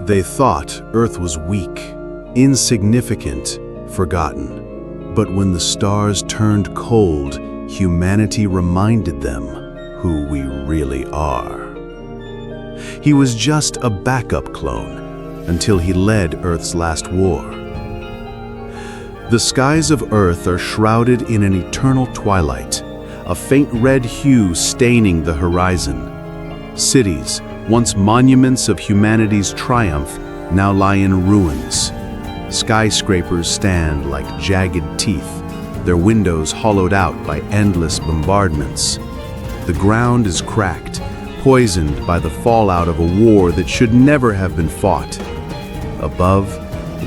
They thought Earth was weak, insignificant, forgotten. But when the stars turned cold, humanity reminded them who we really are. He was just a backup clone until he led Earth's last war. The skies of Earth are shrouded in an eternal twilight, a faint red hue staining the horizon. Cities, once monuments of humanity's triumph, now lie in ruins. Skyscrapers stand like jagged teeth, their windows hollowed out by endless bombardments. The ground is cracked, poisoned by the fallout of a war that should never have been fought. Above,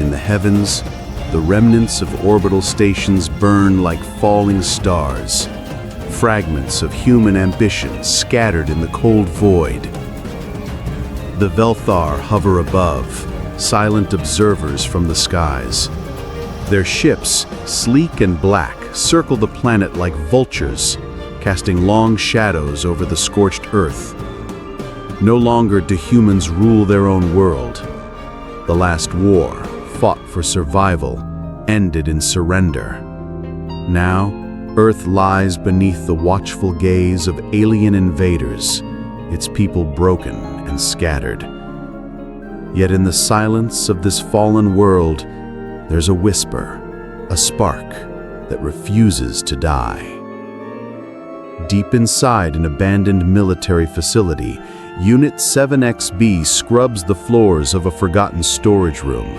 in the heavens, the remnants of orbital stations burn like falling stars, fragments of human ambition scattered in the cold void. The Velthar hover above, silent observers from the skies. Their ships, sleek and black, circle the planet like vultures, casting long shadows over the scorched earth. No longer do humans rule their own world. The last war, fought for survival, ended in surrender. Now, Earth lies beneath the watchful gaze of alien invaders, its people broken and scattered. Yet in the silence of this fallen world, there's a whisper, a spark that refuses to die. Deep inside an abandoned military facility, Unit 7XB scrubs the floors of a forgotten storage room.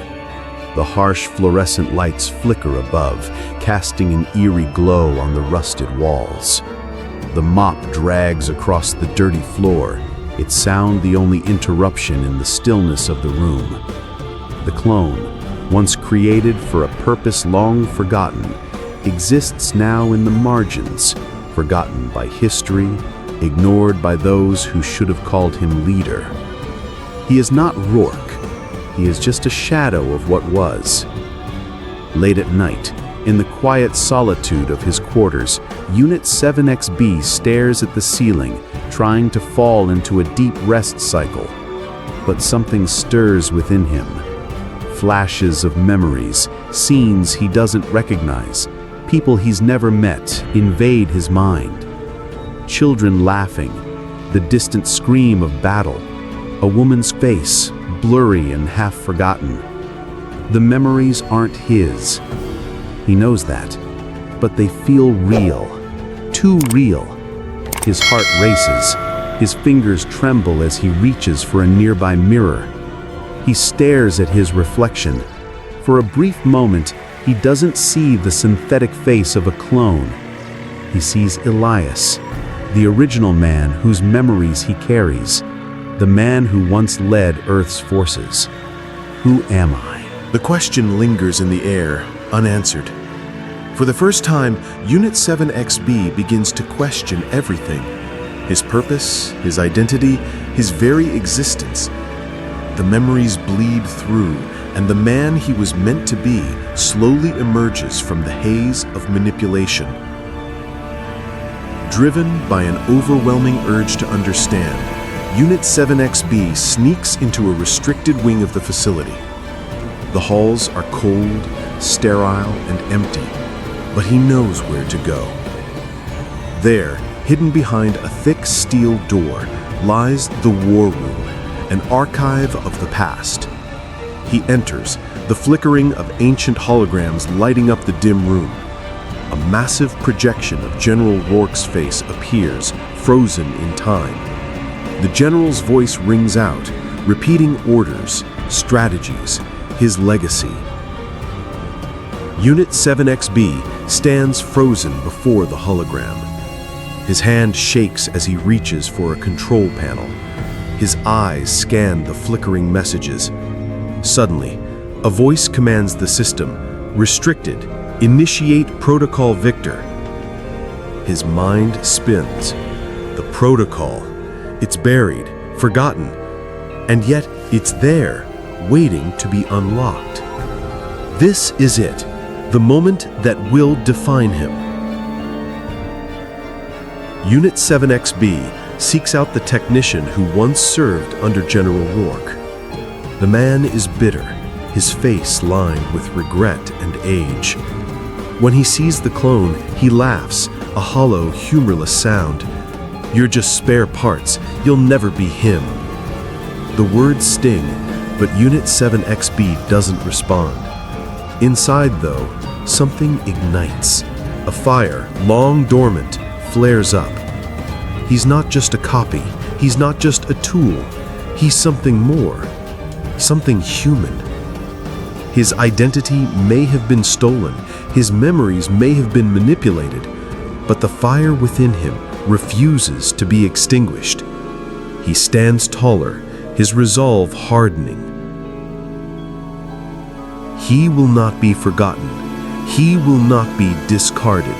The harsh fluorescent lights flicker above, casting an eerie glow on the rusted walls. The mop drags across the dirty floor, its sound the only interruption in the stillness of the room. The clone, once created for a purpose long forgotten, exists now in the margins, forgotten by history, ignored by those who should have called him leader. He is not Rourke. He is just a shadow of what was. Late at night, in the quiet solitude of his quarters, Unit 7XB stares at the ceiling, trying to fall into a deep rest cycle. But something stirs within him. Flashes of memories, scenes he doesn't recognize, people he's never met invade his mind. Children laughing, the distant scream of battle, a woman's face, blurry and half-forgotten. The memories aren't his. He knows that, but they feel real, too real. His heart races, his fingers tremble as he reaches for a nearby mirror. He stares at his reflection. For a brief moment, he doesn't see the synthetic face of a clone. He sees Elias, the original man whose memories he carries, the man who once led Earth's forces. Who am I? The question lingers in the air, unanswered. For the first time, Unit 7XB begins to question everything. His purpose, his identity, his very existence. The memories bleed through, and the man he was meant to be slowly emerges from the haze of manipulation. Driven by an overwhelming urge to understand, Unit 7XB sneaks into a restricted wing of the facility. The halls are cold, sterile, and empty, but he knows where to go. There, hidden behind a thick steel door, lies the War Room, an archive of the past. He enters, the flickering of ancient holograms lighting up the dim room. A massive projection of General Rourke's face appears, frozen in time. The General's voice rings out, repeating orders, strategies, his legacy. Unit 7XB stands frozen before the hologram. His hand shakes as he reaches for a control panel. His eyes scan the flickering messages. Suddenly, a voice commands the system, "Restricted. Initiate Protocol Victor." His mind spins. The protocol. It's buried, forgotten, and yet it's there, waiting to be unlocked. This is it, the moment that will define him. Unit 7XB seeks out the technician who once served under General Rourke. The man is bitter, his face lined with regret and age. When he sees the clone, he laughs, a hollow, humorless sound. "You're just spare parts. You'll never be him." The words sting, but Unit 7XB doesn't respond. Inside, though, something ignites. A fire, long dormant, flares up. He's not just a copy. He's not just a tool. He's something more. Something human. His identity may have been stolen. His memories may have been manipulated. But the fire within him refuses to be extinguished. He stands taller, his resolve hardening. He will not be forgotten. He will not be discarded.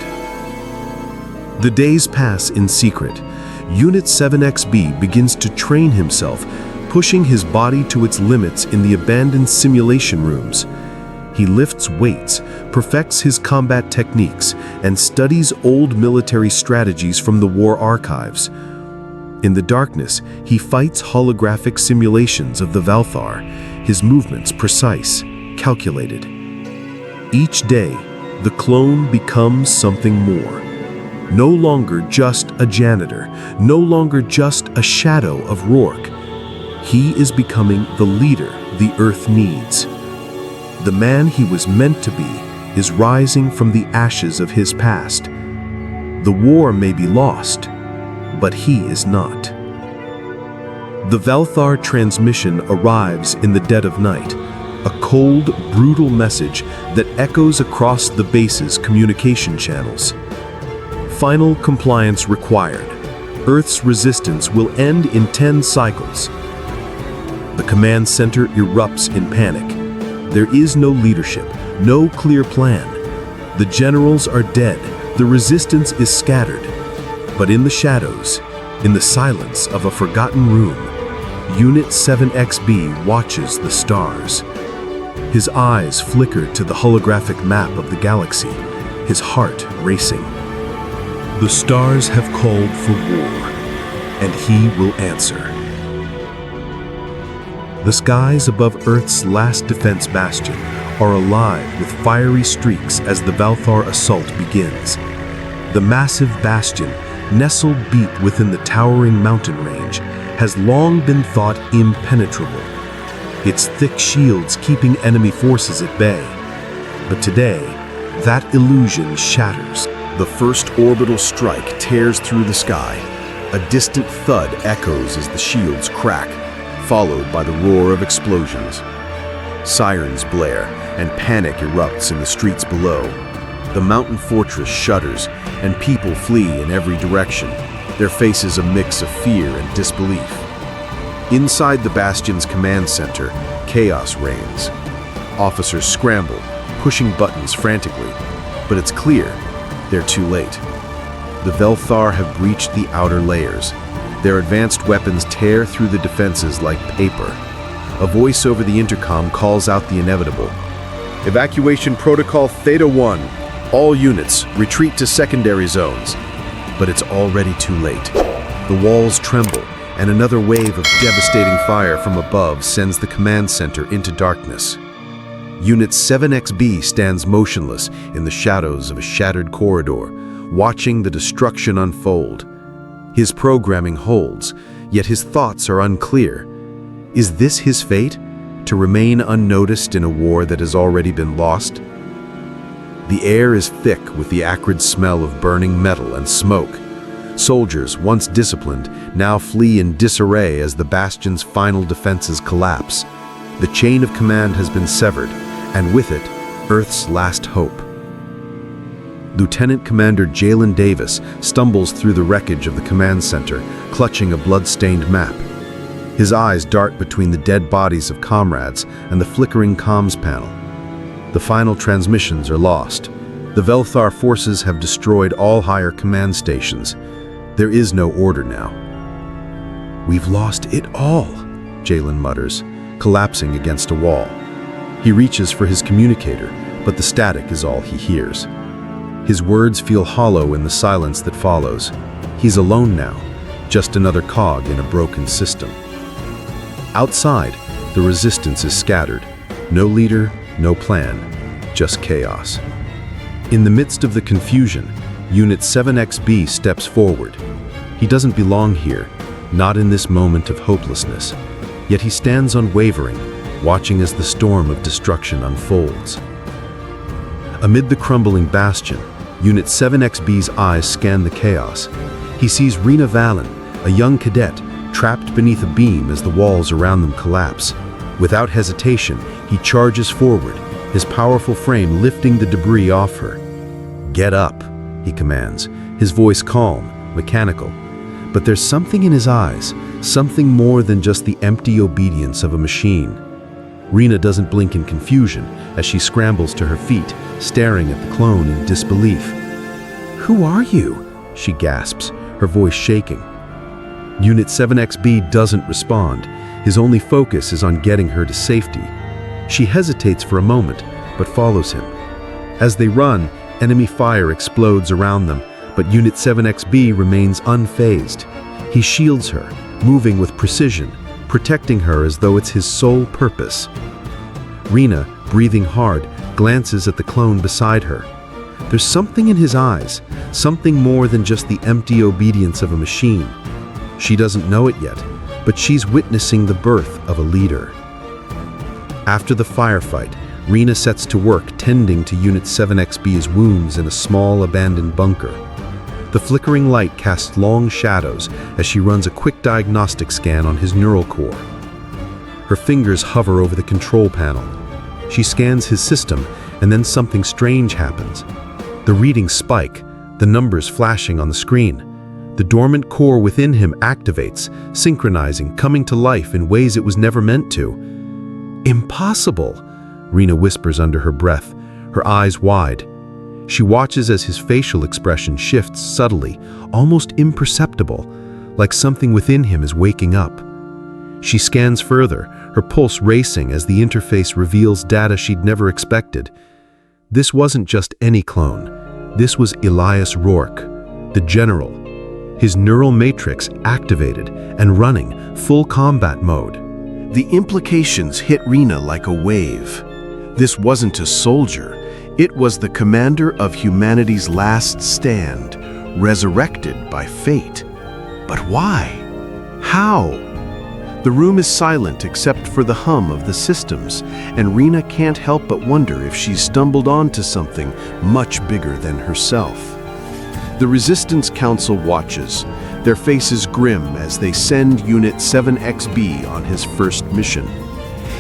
The days pass in secret. Unit 7XB begins to train himself, pushing his body to its limits in the abandoned simulation rooms. He lifts weights, perfects his combat techniques, and studies old military strategies from the war archives. In the darkness, he fights holographic simulations of the Valthar, his movements precise, calculated. Each day, the clone becomes something more. No longer just a janitor, no longer just a shadow of Rourke. He is becoming the leader the Earth needs. The man he was meant to be is rising from the ashes of his past. The war may be lost, but he is not. The Valthar transmission arrives in the dead of night, a cold, brutal message that echoes across the base's communication channels. Final compliance required. Earth's resistance will end in 10 cycles. The command center erupts in panic. There is no leadership, no clear plan. The generals are dead. The resistance is scattered. But in the shadows, in the silence of a forgotten room, Unit 7XB watches the stars. His eyes flicker to the holographic map of the galaxy, his heart racing. The stars have called for war, and he will answer. The skies above Earth's last defense bastion are alive with fiery streaks as the Valthar assault begins. The massive bastion, nestled deep within the towering mountain range, has long been thought impenetrable, its thick shields keeping enemy forces at bay. But today, that illusion shatters. The first orbital strike tears through the sky. A distant thud echoes as the shields crack, followed by the roar of explosions. Sirens blare, and panic erupts in the streets below. The mountain fortress shudders, and people flee in every direction, their faces a mix of fear and disbelief. Inside the bastion's command center, chaos reigns. Officers scramble, pushing buttons frantically, but it's clear they're too late. The Valthar have breached the outer layers. Their advanced weapons tear through the defenses like paper. A voice over the intercom calls out the inevitable. "Evacuation protocol Theta 1. All units, retreat to secondary zones." But it's already too late. The walls tremble, and another wave of devastating fire from above sends the command center into darkness. Unit 7XB stands motionless in the shadows of a shattered corridor, watching the destruction unfold. His programming holds, yet his thoughts are unclear. Is this his fate? To remain unnoticed in a war that has already been lost? The air is thick with the acrid smell of burning metal and smoke. Soldiers, once disciplined, now flee in disarray as the bastion's final defenses collapse. The chain of command has been severed, and with it, Earth's last hope. Lieutenant Commander Jalen Davis stumbles through the wreckage of the command center, clutching a blood-stained map. His eyes dart between the dead bodies of comrades and the flickering comms panel. The final transmissions are lost. The Valthar forces have destroyed all higher command stations. There is no order now. "We've lost it all," Jalen mutters, collapsing against a wall. He reaches for his communicator, but the static is all he hears. His words feel hollow in the silence that follows. He's alone now, just another cog in a broken system. Outside, The resistance is scattered. No leader, no plan, just chaos. In the midst of the confusion, Unit 7XB steps forward. He doesn't belong here, not in this moment of hopelessness. Yet he stands unwavering, watching as the storm of destruction unfolds. Amid the crumbling bastion, Unit 7XB's eyes scan the chaos. He sees Rena Valen, a young cadet, trapped beneath a beam as the walls around them collapse. Without hesitation, he charges forward, his powerful frame lifting the debris off her. "Get up," he commands, his voice calm, mechanical. But there's something in his eyes, something more than just the empty obedience of a machine. Rena doesn't blink in confusion as she scrambles to her feet, staring at the clone in disbelief. "Who are you?" she gasps, her voice shaking. Unit 7XB doesn't respond. His only focus is on getting her to safety. She hesitates for a moment, but follows him. As they run, enemy fire explodes around them, but Unit 7XB remains unfazed. He shields her, moving with precision, protecting her as though it's his sole purpose. Rena, breathing hard, glances at the clone beside her. There's something in his eyes, something more than just the empty obedience of a machine. She doesn't know it yet, but she's witnessing the birth of a leader. After the firefight, Rena sets to work tending to Unit 7XB's wounds in a small abandoned bunker. The flickering light casts long shadows as she runs a quick diagnostic scan on his neural core. Her fingers hover over the control panel. She scans his system, and then something strange happens. The readings spike, the numbers flashing on the screen. The dormant core within him activates, synchronizing, coming to life in ways it was never meant to. "Impossible," Rena whispers under her breath, her eyes wide. She watches as his facial expression shifts subtly, almost imperceptible, like something within him is waking up. She scans further, her pulse racing as the interface reveals data she'd never expected. This wasn't just any clone. This was Elias Rourke, the general. His neural matrix activated and running, full combat mode. The implications hit Rena like a wave. This wasn't a soldier. It was the commander of humanity's last stand, resurrected by fate. But why? How? The room is silent except for the hum of the systems, and Rena can't help but wonder if she's stumbled onto something much bigger than herself. The Resistance Council watches, their faces grim as they send Unit 7XB on his first mission.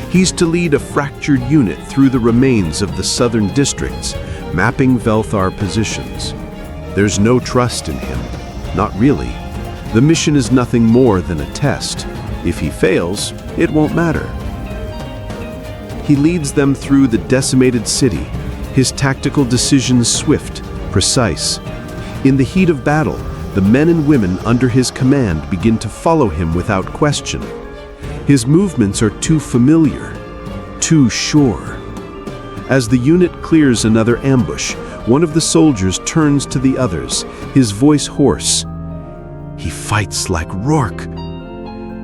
He's to lead a fractured unit through the remains of the southern districts, mapping Velthar positions. There's no trust in him. Not really. The mission is nothing more than a test. If he fails, it won't matter. He leads them through the decimated city, his tactical decisions swift, precise. In the heat of battle, the men and women under his command begin to follow him without question. His movements are too familiar, too sure. As the unit clears another ambush, one of the soldiers turns to the others, his voice hoarse. "He fights like Rourke.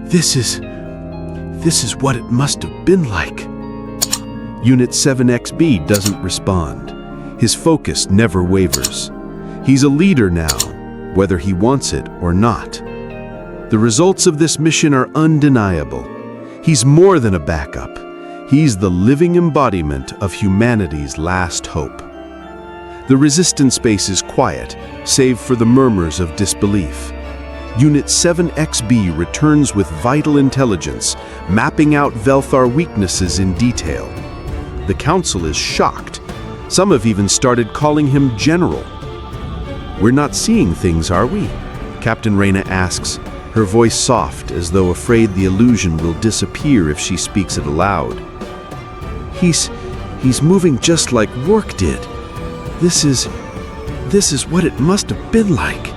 This is what it must have been like." Unit 7XB doesn't respond. His focus never wavers. He's a leader now, whether he wants it or not. The results of this mission are undeniable. He's more than a backup. He's the living embodiment of humanity's last hope. The resistance space is quiet, save for the murmurs of disbelief. Unit 7XB returns with vital intelligence, mapping out Velthar weaknesses in detail. The Council is shocked. Some have even started calling him General. "We're not seeing things, are we?" Captain Rena asks, her voice soft as though afraid the illusion will disappear if she speaks it aloud. He's moving just like Rourke did. This is what it must have been like."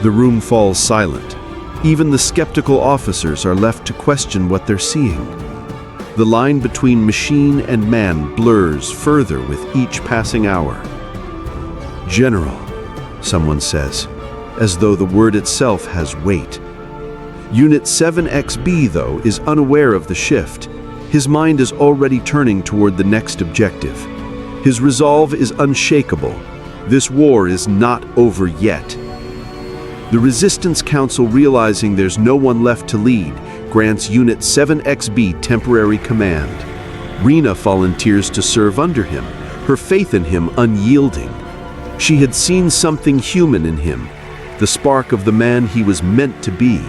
The room falls silent. Even the skeptical officers are left to question what they're seeing. The line between machine and man blurs further with each passing hour. "General," someone says, as though the word itself has weight. Unit 7XB, though, is unaware of the shift. His mind is already turning toward the next objective. His resolve is unshakable. This war is not over yet. The Resistance Council, realizing there's no one left to lead, grants Unit 7XB temporary command. Rena volunteers to serve under him, her faith in him unyielding. She had seen something human in him, the spark of the man he was meant to be.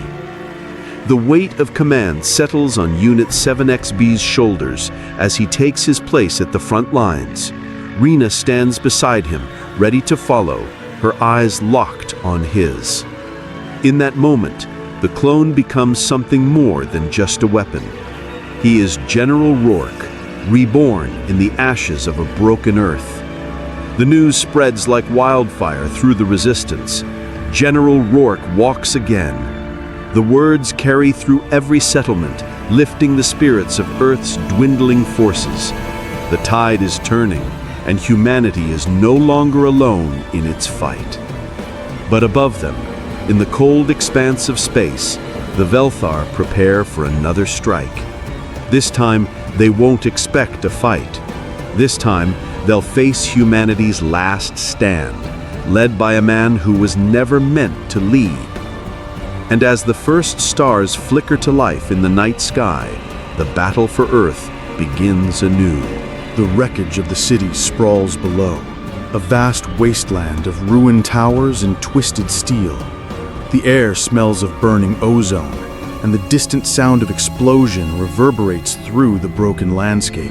The weight of command settles on Unit 7XB's shoulders as he takes his place at the front lines. Rena stands beside him, ready to follow, her eyes locked on his. In that moment, the clone becomes something more than just a weapon. He is General Rourke, reborn in the ashes of a broken Earth. The news spreads like wildfire through the Resistance. General Rourke walks again. The words carry through every settlement, lifting the spirits of Earth's dwindling forces. The tide is turning, and humanity is no longer alone in its fight. But above them, in the cold expanse of space, the Velthar prepare for another strike. This time, they won't expect a fight. This time, they'll face humanity's last stand, led by a man who was never meant to lead. And as the first stars flicker to life in the night sky, the battle for Earth begins anew. The wreckage of the city sprawls below, a vast wasteland of ruined towers and twisted steel. The air smells of burning ozone, and the distant sound of explosion reverberates through the broken landscape.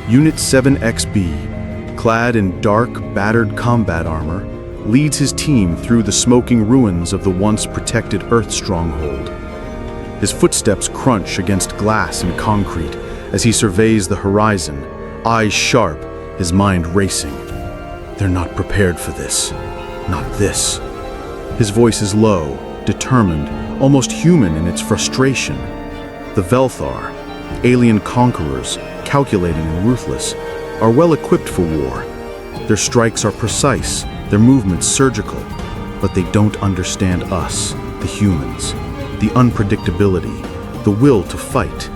Unit 7XB, clad in dark, battered combat armor, leads his team through the smoking ruins of the once protected Earth stronghold. His footsteps crunch against glass and concrete as he surveys the horizon, eyes sharp, his mind racing. They're not prepared for this. Not this. His voice is low, determined, almost human in its frustration. The Velthar, alien conquerors, calculating and ruthless, are well equipped for war. Their strikes are precise, their movements surgical, but they don't understand us, the humans, the unpredictability, the will to fight.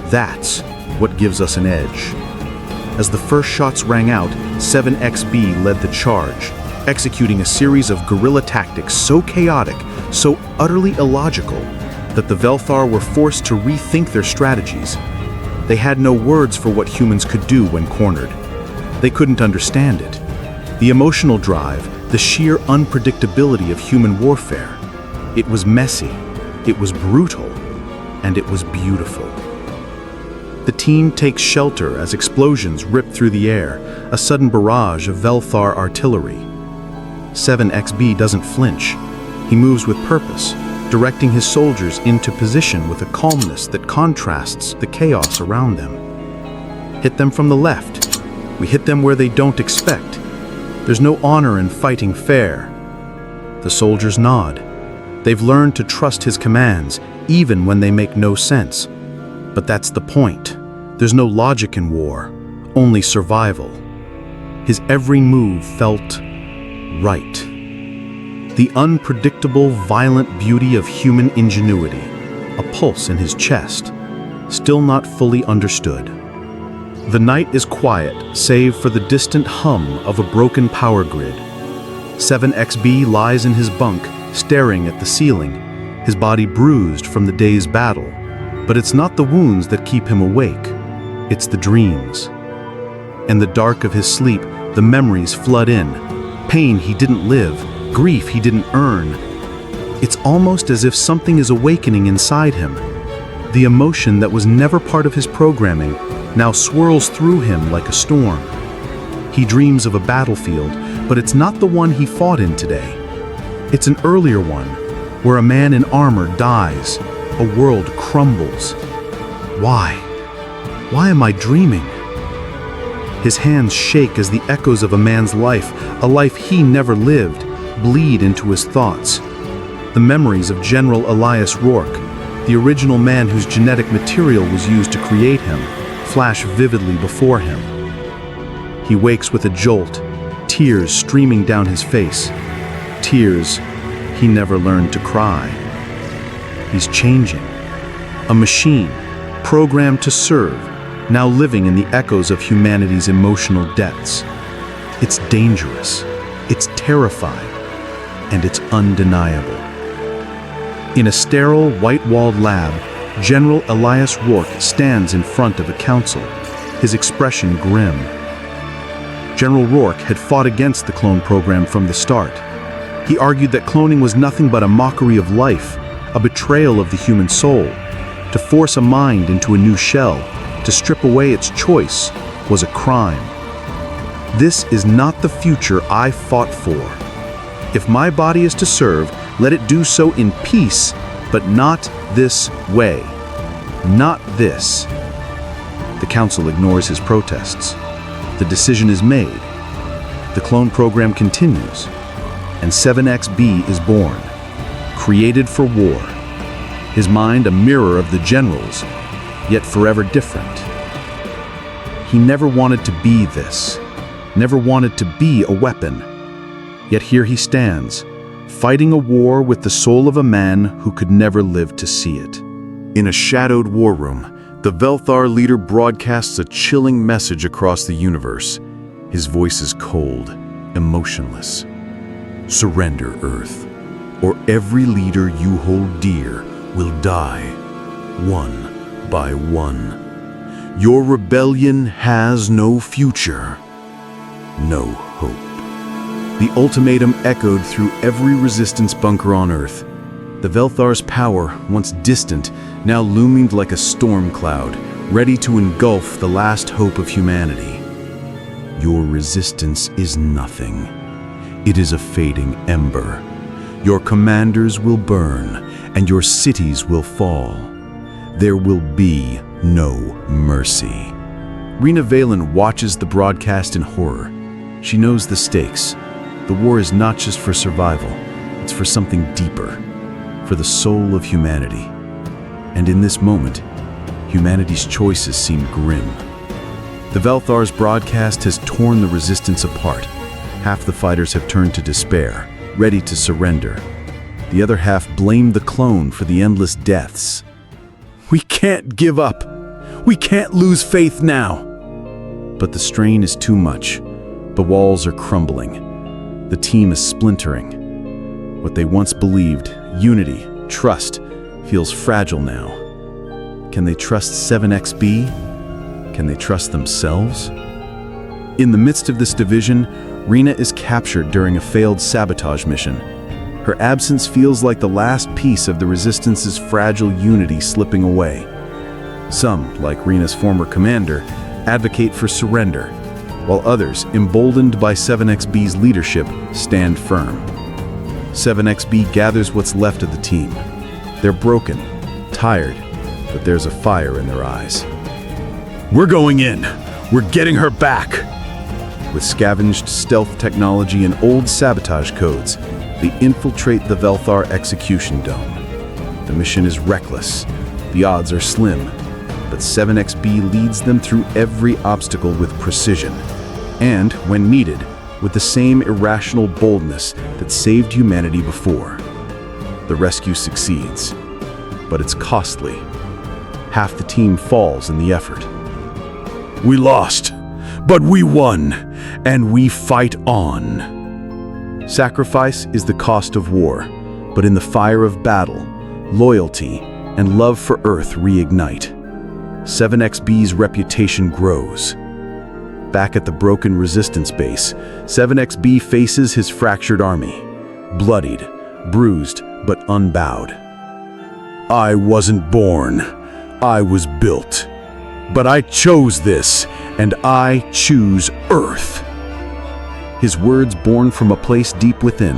That's what gives us an edge. As the first shots rang out, 7XB led the charge, executing a series of guerrilla tactics so chaotic, so utterly illogical, that the Velthar were forced to rethink their strategies. They had no words for what humans could do when cornered. They couldn't understand it. The emotional drive, the sheer unpredictability of human warfare. It was messy, it was brutal, and it was beautiful. The team takes shelter as explosions rip through the air, a sudden barrage of Velthar artillery. 7XB doesn't flinch. He moves with purpose, directing his soldiers into position with a calmness that contrasts the chaos around them. Hit them from the left. We hit them where they don't expect. There's no honor in fighting fair. The soldiers nod. They've learned to trust his commands, even when they make no sense. But that's the point. There's no logic in war, only survival. His every move felt right. The unpredictable, violent beauty of human ingenuity, a pulse in his chest, still not fully understood. The night is quiet, save for the distant hum of a broken power grid. 7XB lies in his bunk, staring at the ceiling, his body bruised from the day's battle. But it's not the wounds that keep him awake, it's the dreams. In the dark of his sleep, the memories flood in. Pain he didn't live, grief he didn't earn. It's almost as if something is awakening inside him. The emotion that was never part of his programming now swirls through him like a storm. He dreams of a battlefield, but it's not the one he fought in today. It's an earlier one, where a man in armor dies, a world crumbles. Why? Why am I dreaming? His hands shake as the echoes of a man's life, a life he never lived, bleed into his thoughts. The memories of General Elias Rourke, the original man whose genetic material was used to create him, flash vividly before him. He wakes with a jolt, tears streaming down his face. Tears he never learned to cry. He's changing. A machine, programmed to serve, now living in the echoes of humanity's emotional depths. It's dangerous, it's terrifying, and it's undeniable. In a sterile, white-walled lab, General Elias Rourke stands in front of a council, his expression grim. General Rourke had fought against the clone program from the start. He argued that cloning was nothing but a mockery of life, a betrayal of the human soul. To force a mind into a new shell, to strip away its choice, was a crime. This is not the future I fought for. If my body is to serve, let it do so in peace, but not this way. Not this. The council ignores his protests. The decision is made. The clone program continues, and 7XB is born, created for war. His mind a mirror of the general's, yet forever different. He never wanted to be this, never wanted to be a weapon. Yet here he stands, fighting a war with the soul of a man who could never live to see it. In a shadowed war room, the Velthar leader broadcasts a chilling message across the universe. His voice is cold, emotionless. Surrender, Earth, or every leader you hold dear will die, one by one. Your rebellion has no future, no hope. The ultimatum echoed through every resistance bunker on Earth. The Velthar's power, once distant, now loomed like a storm cloud, ready to engulf the last hope of humanity. Your resistance is nothing. It is a fading ember. Your commanders will burn, and your cities will fall. There will be no mercy. Rena Valen watches the broadcast in horror. She knows the stakes. The war is not just for survival, it's for something deeper, for the soul of humanity. And in this moment, humanity's choices seem grim. The Velthar's broadcast has torn the resistance apart. Half the fighters have turned to despair, ready to surrender. The other half blame the clone for the endless deaths. We can't give up. We can't lose faith now. But the strain is too much. The walls are crumbling. The team is splintering. What they once believed, unity, trust, feels fragile now. Can they trust 7XB? Can they trust themselves? In the midst of this division, Rena is captured during a failed sabotage mission. Her absence feels like the last piece of the Resistance's fragile unity slipping away. Some, like Rena's former commander, advocate for surrender, while others, emboldened by 7XB's leadership, stand firm. 7XB gathers what's left of the team. They're broken, tired, but there's a fire in their eyes. We're going in. We're getting her back. With scavenged stealth technology and old sabotage codes, they infiltrate the Velthar execution dome. The mission is reckless. The odds are slim, but 7XB leads them through every obstacle with precision, and, when needed, with the same irrational boldness that saved humanity before. The rescue succeeds, but it's costly. Half the team falls in the effort. We lost, but we won, and we fight on. Sacrifice is the cost of war, but in the fire of battle, loyalty and love for Earth reignite. 7XB's reputation grows. Back at the broken resistance base, 7XB faces his fractured army, bloodied, bruised, but unbowed. I wasn't born, I was built. But I chose this, and I choose Earth. His words, born from a place deep within,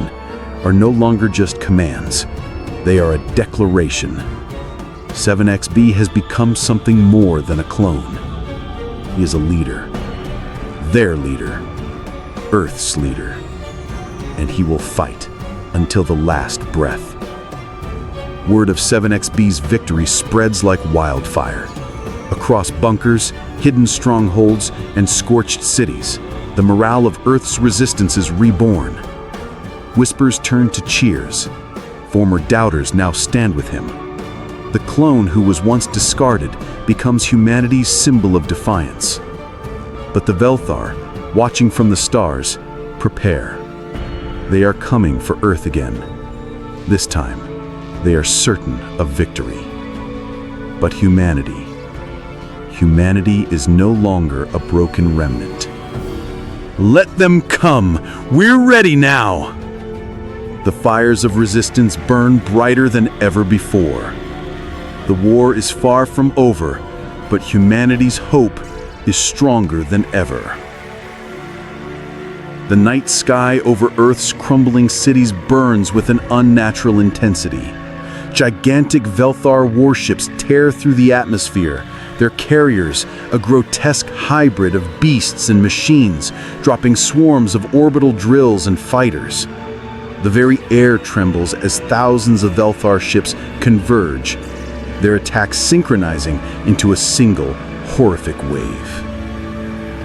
are no longer just commands. They are a declaration. 7XB has become something more than a clone. He is a leader. Their leader. Earth's leader. And he will fight until the last breath. Word of 7XB's victory spreads like wildfire. Across bunkers, hidden strongholds, and scorched cities, the morale of Earth's resistance is reborn. Whispers turn to cheers. Former doubters now stand with him, The clone who was once discarded becomes humanity's symbol of defiance. But the Velthar, watching from the stars, prepare. They are coming for Earth again. This time, they are certain of victory. But humanity is no longer a broken remnant. Let them come! We're ready now! The fires of resistance burn brighter than ever before. The war is far from over, but humanity's hope is stronger than ever. The night sky over Earth's crumbling cities burns with an unnatural intensity. Gigantic Velthar warships tear through the atmosphere, their carriers a grotesque hybrid of beasts and machines, dropping swarms of orbital drills and fighters. The very air trembles as thousands of Velthar ships converge, their attacks synchronizing into a single, horrific wave.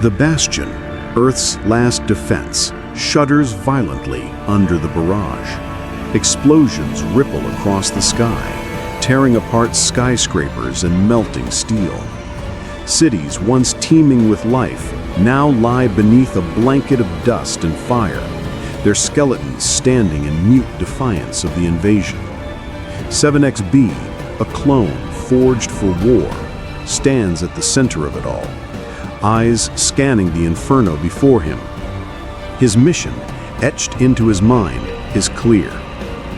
The Bastion, Earth's last defense, shudders violently under the barrage. Explosions ripple across the sky, tearing apart skyscrapers and melting steel. Cities once teeming with life now lie beneath a blanket of dust and fire, their skeletons standing in mute defiance of the invasion. 7XB, a clone forged for war, stands at the center of it all, eyes scanning the inferno before him. His mission, etched into his mind, is clear: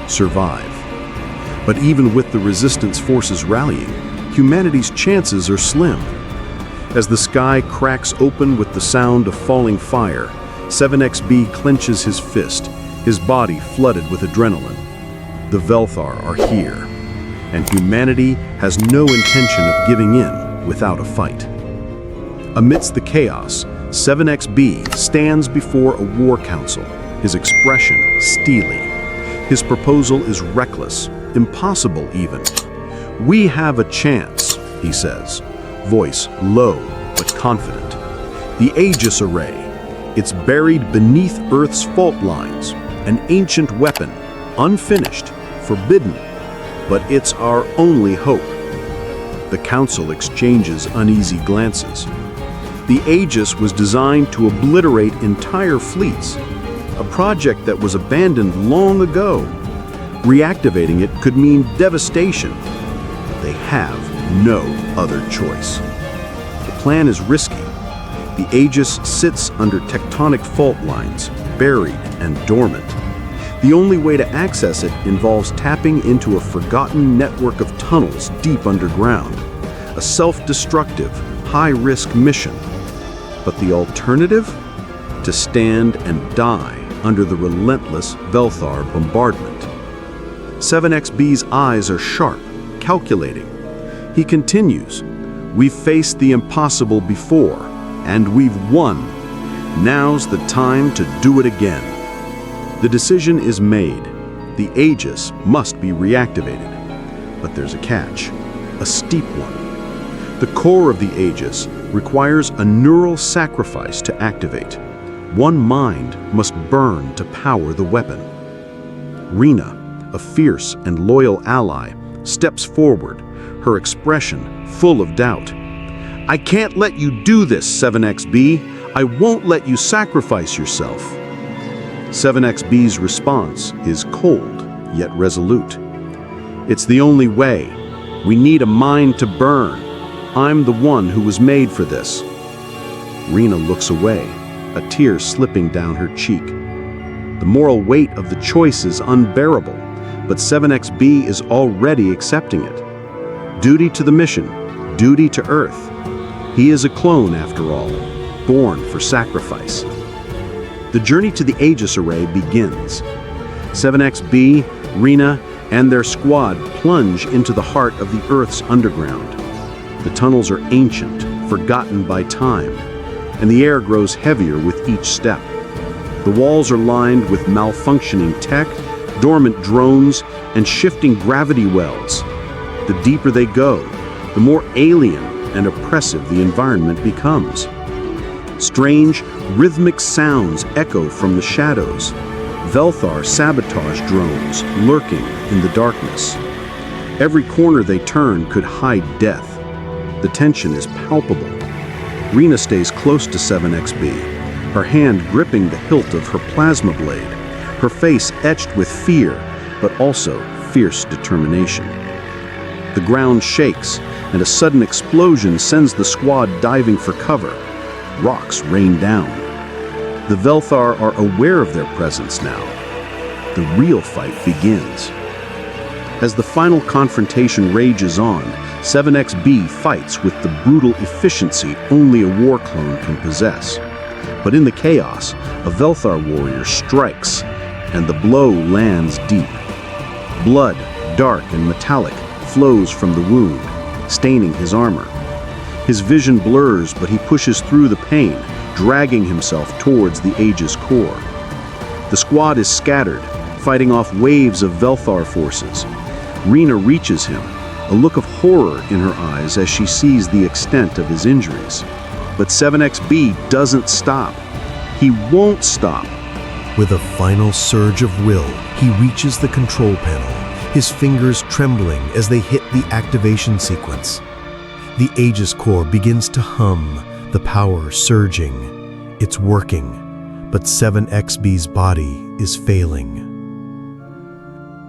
survive. But even with the resistance forces rallying, humanity's chances are slim. As the sky cracks open with the sound of falling fire, 7XB clenches his fist, his body flooded with adrenaline. The Velthar are here, and humanity has no intention of giving in without a fight. Amidst the chaos, 7XB stands before a war council, his expression steely. His proposal is reckless, impossible even. "We have a chance," he says, voice low but confident. "The Aegis Array. It's buried beneath Earth's fault lines, an ancient weapon, unfinished, forbidden, but it's our only hope." The council exchanges uneasy glances. The Aegis was designed to obliterate entire fleets, a project that was abandoned long ago. Reactivating it could mean devastation. They have no other choice. The plan is risky. The Aegis sits under tectonic fault lines, buried and dormant. The only way to access it involves tapping into a forgotten network of tunnels deep underground, a self-destructive, high-risk mission. But the alternative? To stand and die under the relentless Velthar bombardment. 7XB's eyes are sharp, calculating. He continues, "We've faced the impossible before, and we've won. Now's the time to do it again." The decision is made. The Aegis must be reactivated. But there's a catch, a steep one. The core of the Aegis requires a neural sacrifice to activate. One mind must burn to power the weapon. Rena, a fierce and loyal ally, steps forward, her expression full of doubt. "I can't let you do this, 7XB. I won't let you sacrifice yourself." 7XB's response is cold, yet resolute. "It's the only way. We need a mind to burn. I'm the one who was made for this." Rena looks away, a tear slipping down her cheek. The moral weight of the choice is unbearable, but 7XB is already accepting it. Duty to the mission, duty to Earth. He is a clone, after all, born for sacrifice. The journey to the Aegis Array begins. 7XB, Rena, and their squad plunge into the heart of the Earth's underground. The tunnels are ancient, forgotten by time, and the air grows heavier with each step. The walls are lined with malfunctioning tech, dormant drones, and shifting gravity wells. The deeper they go, the more alien and oppressive the environment becomes. Strange, rhythmic sounds echo from the shadows. Velthar sabotage drones lurking in the darkness. Every corner they turn could hide death. The tension is palpable. Rena stays close to 7XB, her hand gripping the hilt of her plasma blade, her face etched with fear, but also fierce determination. The ground shakes, and a sudden explosion sends the squad diving for cover. Rocks rain down. The Velthar are aware of their presence now. The real fight begins. As the final confrontation rages on, 7XB fights with the brutal efficiency only a war clone can possess. But in the chaos, a Velthar warrior strikes, and the blow lands deep. Blood, dark and metallic, flows from the wound, staining his armor. His vision blurs, but he pushes through the pain, dragging himself towards the Aegis core. The squad is scattered, fighting off waves of Velthar forces. Rena reaches him, a look of horror in her eyes as she sees the extent of his injuries. But 7XB doesn't stop. He won't stop. With a final surge of will, he reaches the control panel, his fingers trembling as they hit the activation sequence. The Aegis core begins to hum, the power surging. It's working, but 7XB's body is failing.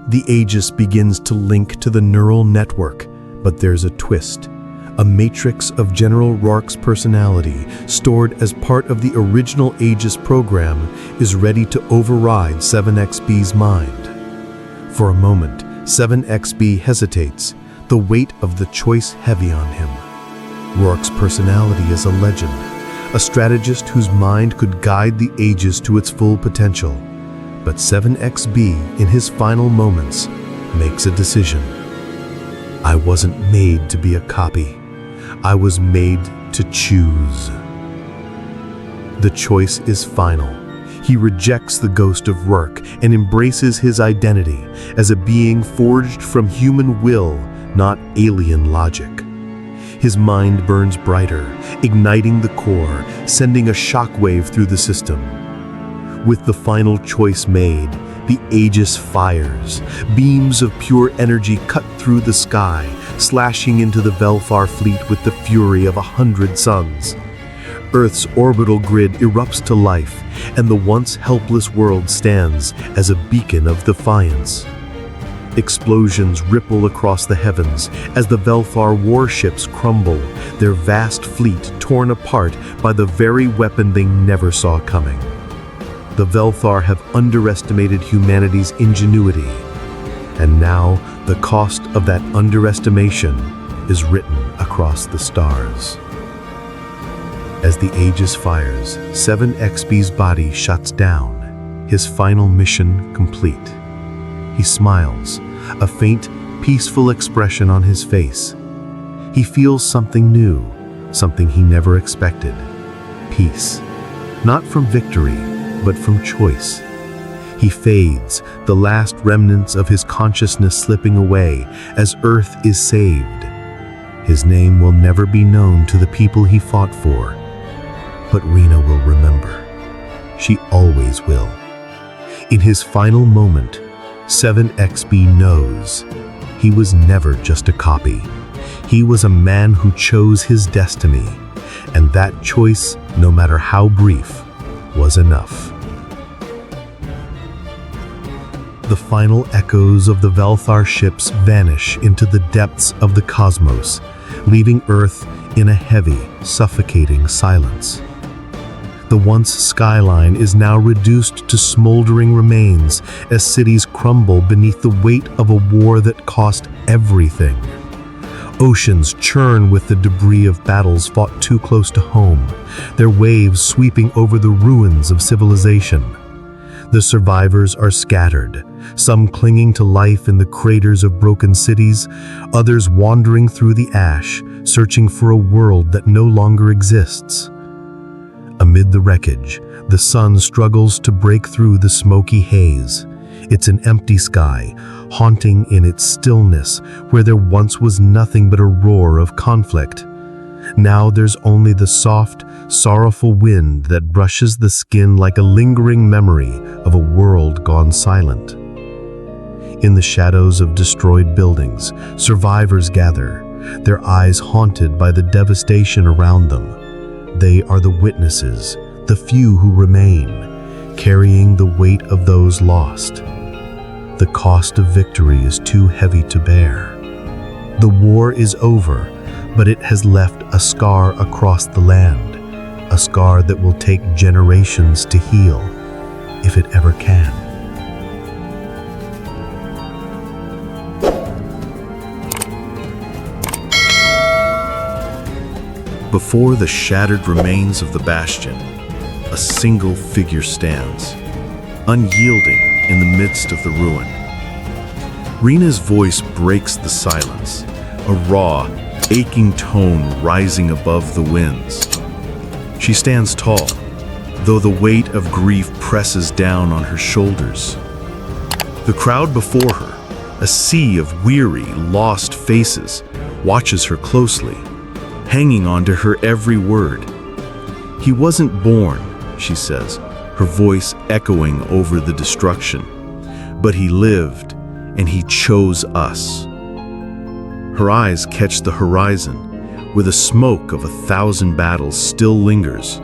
The Aegis begins to link to the neural network, but there's a twist. A matrix of General Rourke's personality, stored as part of the original Aegis program, is ready to override 7XB's mind. For a moment, 7XB hesitates, the weight of the choice heavy on him. Rourke's personality is a legend, a strategist whose mind could guide the Aegis to its full potential. But 7XB, in his final moments, makes a decision. I wasn't made to be a copy. I was made to choose. The choice is final. He rejects the ghost of Rourke and embraces his identity as a being forged from human will, not alien logic. His mind burns brighter, igniting the core, sending a shockwave through the system. With the final choice made, the Aegis fires. Beams of pure energy cut through the sky, slashing into the Velthar fleet with the fury of 100 suns. Earth's orbital grid erupts to life, and the once helpless world stands as a beacon of defiance. Explosions ripple across the heavens as the Velthar warships crumble, their vast fleet torn apart by the very weapon they never saw coming. The Velthar have underestimated humanity's ingenuity, and now the cost of that underestimation is written across the stars. As the Aegis fires, 7XB's body shuts down, his final mission complete. He smiles, a faint, peaceful expression on his face. He feels something new, something he never expected. Peace, not from victory, but from choice. He fades, the last remnants of his consciousness slipping away as Earth is saved. His name will never be known to the people he fought for, but Rena will remember. She always will. In his final moment, 7XB knows he was never just a copy. He was a man who chose his destiny, and that choice, no matter how brief, was enough. The final echoes of the Velthar ships vanish into the depths of the cosmos, leaving Earth in a heavy, suffocating silence. The once skyline is now reduced to smoldering remains as cities crumble beneath the weight of a war that cost everything. Oceans churn with the debris of battles fought too close to home, their waves sweeping over the ruins of civilization. The survivors are scattered, some clinging to life in the craters of broken cities, others wandering through the ash, searching for a world that no longer exists. Amid the wreckage, the sun struggles to break through the smoky haze. It's an empty sky, haunting in its stillness where there once was nothing but a roar of conflict. Now there's only the soft, sorrowful wind that brushes the skin like a lingering memory of a world gone silent. In the shadows of destroyed buildings, survivors gather, their eyes haunted by the devastation around them. They are the witnesses, the few who remain, carrying the weight of those lost. The cost of victory is too heavy to bear. The war is over, but it has left a scar across the land, a scar that will take generations to heal, if it ever can. Before the shattered remains of the bastion, a single figure stands, unyielding in the midst of the ruin. Rena's voice breaks the silence, a raw, aching tone rising above the winds. She stands tall, though the weight of grief presses down on her shoulders. The crowd before her, a sea of weary, lost faces, watches her closely, hanging on to her every word. "He wasn't born," she says, her voice echoing over the destruction. "But he lived, and he chose us." Her eyes catch the horizon, where the smoke of 1,000 battles still lingers.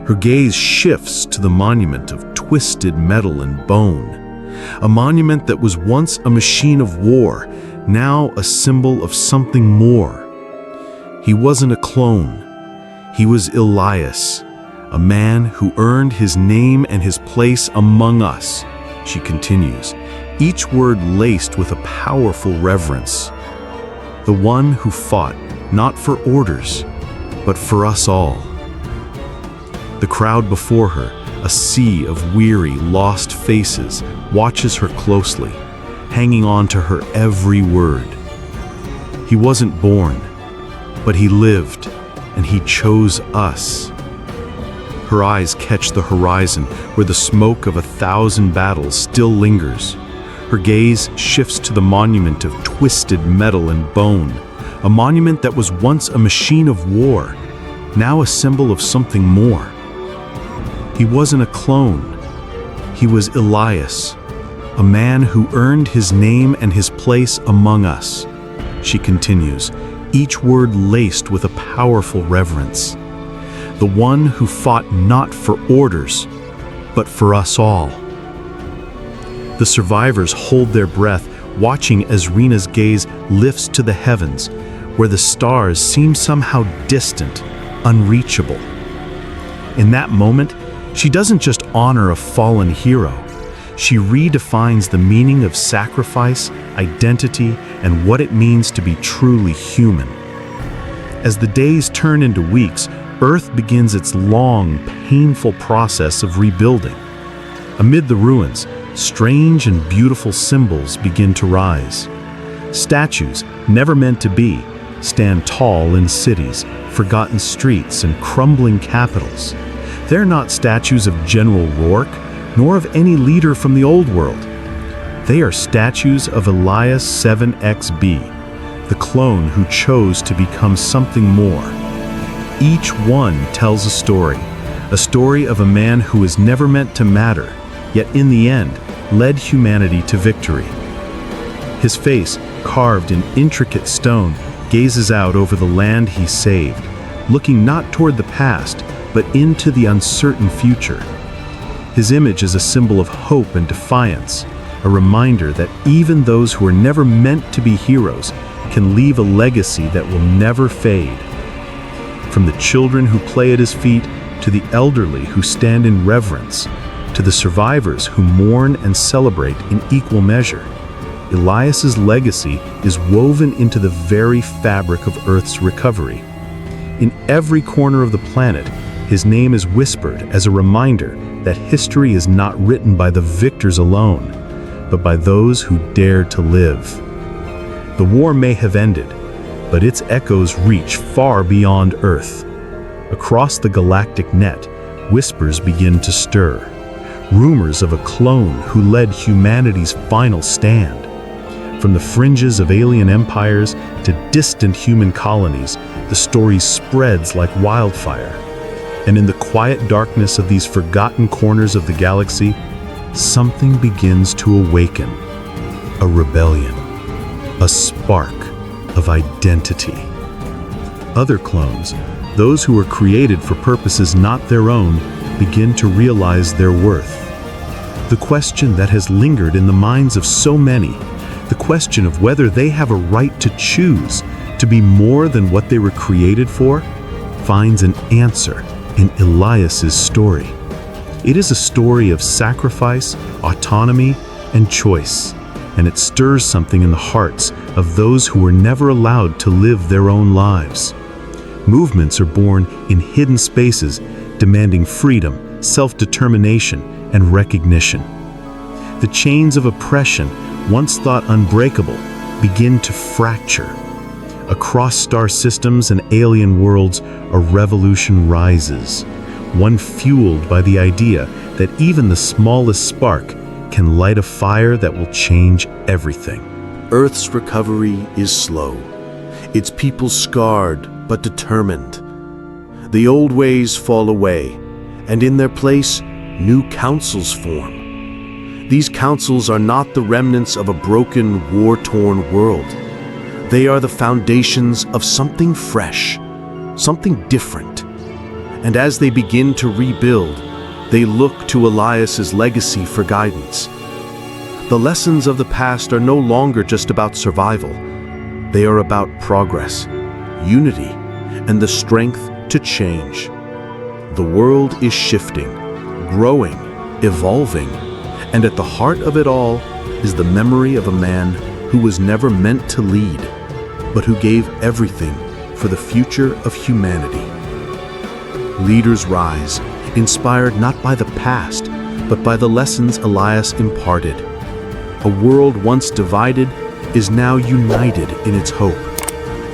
Her gaze shifts to the monument of twisted metal and bone, a monument that was once a machine of war, now a symbol of something more. He wasn't a clone. He was Elias, a man who earned his name and his place among us, she continues, each word laced with a powerful reverence. The one who fought not for orders, but for us all. The crowd before her, a sea of weary, lost faces, watches her closely, hanging on to her every word. He wasn't born, but he lived, and he chose us. Her eyes catch the horizon, where the smoke of 1,000 battles still lingers. Her gaze shifts to the monument of twisted metal and bone, a monument that was once a machine of war, now a symbol of something more. He wasn't a clone. He was Elias, a man who earned his name and his place among us, she continues, each word laced with a powerful reverence. The one who fought not for orders, but for us all. The survivors hold their breath, watching as Rena's gaze lifts to the heavens, where the stars seem somehow distant, unreachable. In that moment, she doesn't just honor a fallen hero. She redefines the meaning of sacrifice, identity, and what it means to be truly human. As the days turn into weeks, Earth begins its long, painful process of rebuilding. Amid the ruins, strange and beautiful symbols begin to rise. Statues, never meant to be, stand tall in cities, forgotten streets, and crumbling capitals. They're not statues of General Rourke, nor of any leader from the old world. They are statues of Elias 7XB, the clone who chose to become something more. Each one tells a story of a man who was never meant to matter, yet in the end, led humanity to victory. His face, carved in intricate stone, gazes out over the land he saved, looking not toward the past, but into the uncertain future. His image is a symbol of hope and defiance, a reminder that even those who were never meant to be heroes can leave a legacy that will never fade. From the children who play at his feet, to the elderly who stand in reverence, to the survivors who mourn and celebrate in equal measure, Elias's legacy is woven into the very fabric of Earth's recovery. In every corner of the planet, his name is whispered as a reminder that history is not written by the victors alone, but by those who dared to live. The war may have ended, but its echoes reach far beyond Earth. Across the galactic net, whispers begin to stir. Rumors of a clone who led humanity's final stand. From the fringes of alien empires to distant human colonies, the story spreads like wildfire. And in the quiet darkness of these forgotten corners of the galaxy, something begins to awaken. a rebellion, a spark of identity. Other clones, those who were created for purposes not their own, begin to realize their worth. The question that has lingered in the minds of so many, the question of whether they have a right to choose to be more than what they were created for, finds an answer in Elias's story. It is a story of sacrifice, autonomy, and choice, and it stirs something in the hearts of those who were never allowed to live their own lives. Movements are born in hidden spaces, demanding freedom, self-determination, and recognition. The chains of oppression, once thought unbreakable, begin to fracture. Across star systems and alien worlds, a revolution rises, one fueled by the idea that even the smallest spark can light a fire that will change everything. Earth's recovery is slow, its people scarred but determined. The old ways fall away, and in their place, new councils form. These councils are not the remnants of a broken, war-torn world. They are the foundations of something fresh, something different. And as they begin to rebuild, they look to Elias's legacy for guidance. The lessons of the past are no longer just about survival. They are about progress, unity, and the strength to change. The world is shifting, growing, evolving, and at the heart of it all is the memory of a man who was never meant to lead, but who gave everything for the future of humanity. Leaders rise, inspired not by the past, but by the lessons Elias imparted. A world once divided is now united in its hope,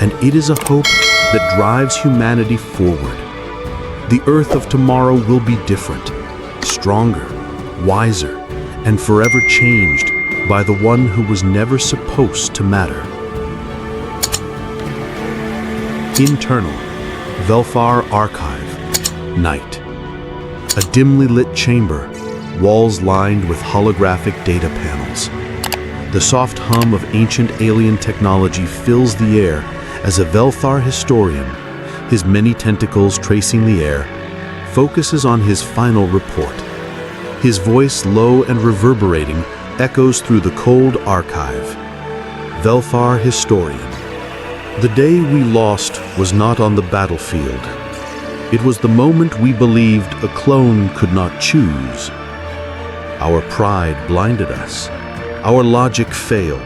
and it is a hope that drives humanity forward. The Earth of tomorrow will be different, stronger, wiser, and forever changed by the one who was never supposed to matter. Internal, Velfar Archive, night. A dimly lit chamber, walls lined with holographic data panels. The soft hum of ancient alien technology fills the air as a Velfar historian, his many tentacles tracing the air, focuses on his final report. His voice, low and reverberating, echoes through the cold archive. Velfar historian. The day we lost was not on the battlefield. It was the moment we believed a clone could not choose. Our pride blinded us. Our logic failed.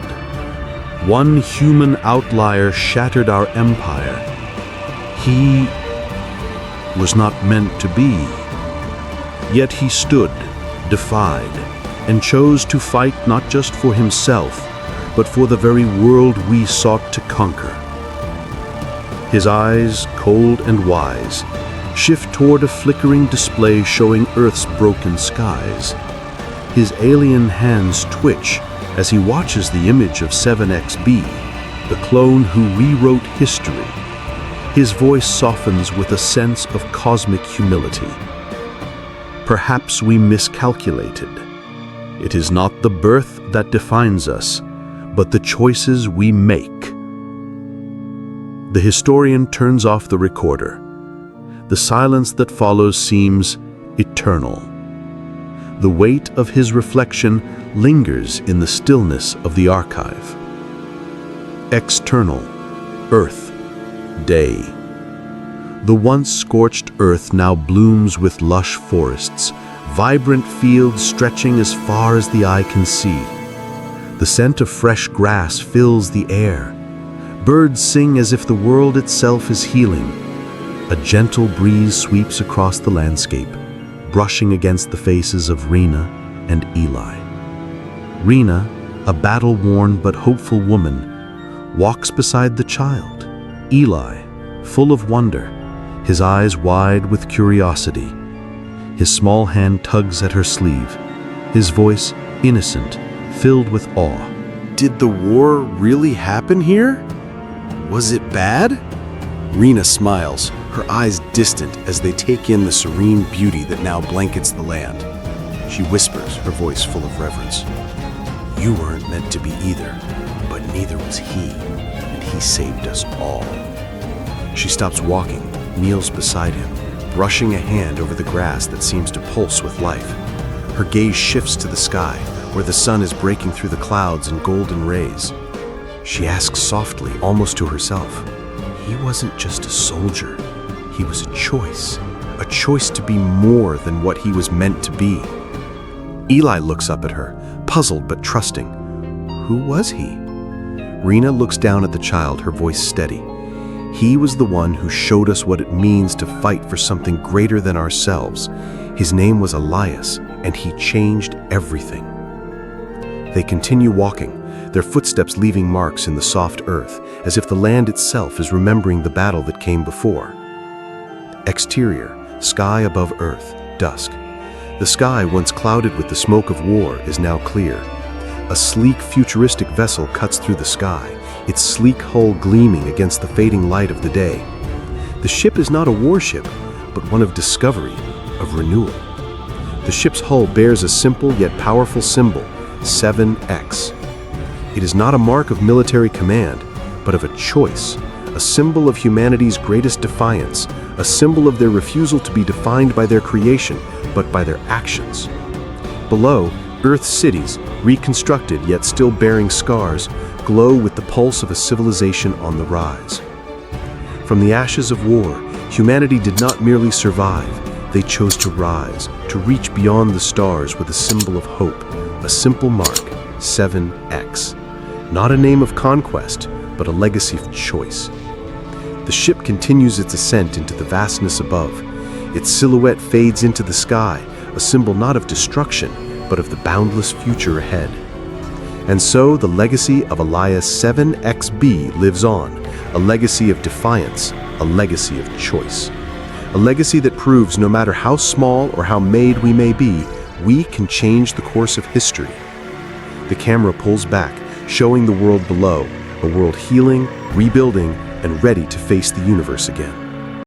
One human outlier shattered our empire. He was not meant to be. Yet he stood, defied, and chose to fight not just for himself, but for the very world we sought to conquer. His eyes, cold and wise, shift toward a flickering display showing Earth's broken skies. His alien hands twitch as he watches the image of 7XB, the clone who rewrote history. His voice softens with a sense of cosmic humility. Perhaps we miscalculated. It is not the birth that defines us, but the choices we make. The historian turns off the recorder. The silence that follows seems eternal. The weight of his reflection lingers in the stillness of the archive. External, Earth, day. The once scorched Earth now blooms with lush forests, vibrant fields stretching as far as the eye can see. The scent of fresh grass fills the air. Birds sing as if the world itself is healing. A gentle breeze sweeps across the landscape, brushing against the faces of Rena and Eli. Rena, a battle-worn but hopeful woman, walks beside the child. Eli, full of wonder, his eyes wide with curiosity. His small hand tugs at her sleeve, his voice innocent, filled with awe. Did the war really happen here? Was it bad? Rena smiles, her eyes distant as they take in the serene beauty that now blankets the land. She whispers, her voice full of reverence. You weren't meant to be either, but neither was he, and he saved us all. She stops walking, kneels beside him, brushing a hand over the grass that seems to pulse with life. Her gaze shifts to the sky, where the sun is breaking through the clouds in golden rays. She asks softly, almost to herself, he wasn't just a soldier. He was a choice to be more than what he was meant to be. Eli looks up at her, puzzled but trusting. Who was he? Rena looks down at the child, her voice steady. He was the one who showed us what it means to fight for something greater than ourselves. His name was Elias, and he changed everything. They continue walking, their footsteps leaving marks in the soft earth, as if the land itself is remembering the battle that came before. Exterior, sky above earth, dusk. The sky, once clouded with the smoke of war, is now clear. A sleek, futuristic vessel cuts through the sky, its sleek hull gleaming against the fading light of the day. The ship is not a warship, but one of discovery, of renewal. The ship's hull bears a simple yet powerful symbol, 7X. It is not a mark of military command, but of a choice, a symbol of humanity's greatest defiance, a symbol of their refusal to be defined by their creation, but by their actions. Below, Earth's cities, reconstructed yet still bearing scars, glow with the pulse of a civilization on the rise. From the ashes of war, humanity did not merely survive, they chose to rise, to reach beyond the stars with a symbol of hope, a simple mark, 7X. Not a name of conquest, but a legacy of choice. The ship continues its ascent into the vastness above. Its silhouette fades into the sky, a symbol not of destruction, but of the boundless future ahead. And so the legacy of Elias 7XB lives on, a legacy of defiance, a legacy of choice. A legacy that proves no matter how small or how made we may be, we can change the course of history. The camera pulls back, showing the world below, a world healing, rebuilding, and ready to face the universe again.